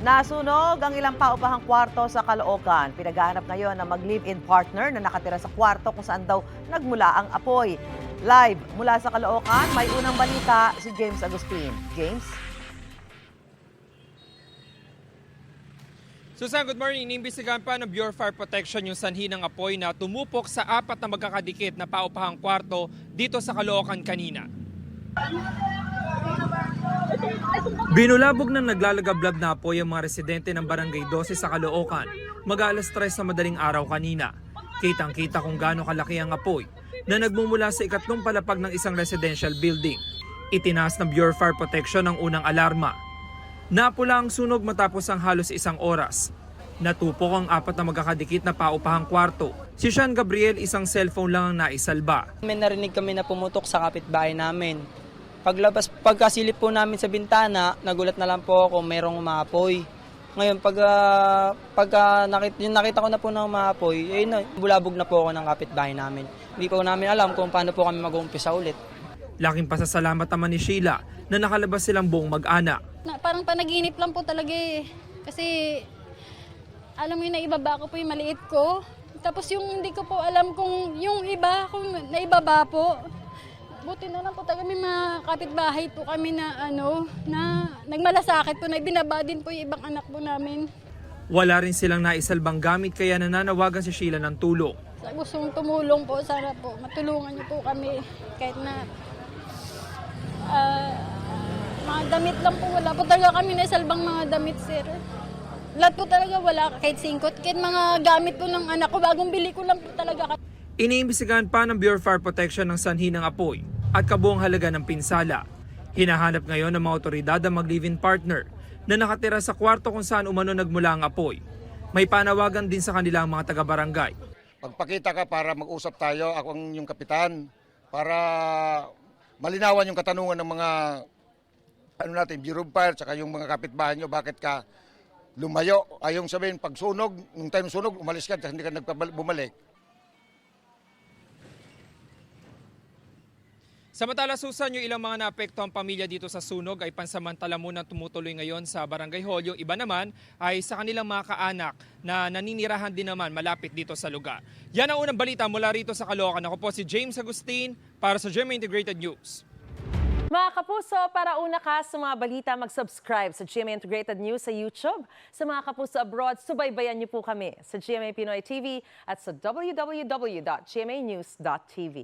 Nasunog ang ilang paupahang kwarto sa Caloocan. Pinaghahanap ngayon ng mag-live-in partner na nakatira sa kwarto kung saan daw nagmula ang apoy. Live mula sa Caloocan, may unang balita si James Agustin. James? Susan, good morning. Inimbestigahan pa ng Bureau of Fire Protection yung sanhi ng apoy na tumupok sa 4 na magkakadikit na paupahang kwarto dito sa Caloocan kanina. Binulabog ng naglalagablab na apoy ang mga residente ng Barangay 12 sa Caloocan. Mag-alas 3 sa madaling araw kanina. Kitang-kita kung gaano kalaki ang apoy na nagmumula sa ikatlong palapag ng isang residential building. Itinaas ng Bureau of Fire Protection ang unang alarma. Napula ang sunog matapos ang halos 1 oras. Natupok ang 4 na magkakadikit na paupahang kwarto. Si Sean Gabriel, isang cellphone lang ang naisalba. May narinig kami na pumutok sa kapitbahay namin. Pagkasilip po namin sa bintana, nagulat na lang po ako mayroong umaapoy. Ngayon, nakita ko na po ng umaapoy, bulabog na po ako ng kapitbahay namin. Hindi po namin alam kung paano po kami mag-uumpisa ulit. Laking pasasalamat naman ni Sheila na nakalabas silang buong mag-anak. Parang panaginip lang po talaga eh. Kasi alam mo yun, naibaba ko po yung maliit ko. Tapos yung hindi ko po alam kung yung iba, kung naibaba po. Buti na lang po talaga may mga kapitbahay po kami na na nagmalasakit po, na ibinaba din po yung ibang anak po namin. Wala rin silang naisalbang gamit kaya nananawagan si Sheila ng tulong. Sa gustong tumulong po, sana po matulungan niyo po kami kahit na mga damit lang po, wala po talaga kami naisalbang mga damit, sir. Lahat po talaga wala, kahit singkot, kahit mga gamit po ng anak ko, bagong bili ko lang po talaga. Iniimbestigahan pa ng Bureau of Fire Protection ng sanhi ng apoy at kabuang halaga ng pinsala. Hinahanap ngayon ng mga otoridad ang mag-live-in partner na nakatira sa kwarto kung saan umano nagmula ang apoy. May panawagan din sa kanila ang mga taga-barangay. Pagpakita ka para mag-usap tayo, ako ang yung kapitan, para malinawan yung katanungan ng mga Bureau of Fire, tsaka yung mga kapitbahay nyo, bakit ka lumayo. Ayong sabihin, pag sunog, nung time sunog, umalis ka, hindi ka bumalik. Samantala, Susan, yung ilang mga naapektuhang pamilya dito sa sunog ay pansamantala muna tumutuloy ngayon sa Barangay Hall. Yung iba naman ay sa kanilang mga kaanak na naninirahan din naman malapit dito sa lugar. Yan ang unang balita mula rito sa Caloocan. Ako po si James Agustin para sa GMA Integrated News. Mga kapuso, para una ka sa mga balita, mag-subscribe sa GMA Integrated News sa YouTube. Sa mga kapuso abroad, subaybayan niyo po kami sa GMA Pinoy TV at sa www.gmanews.tv.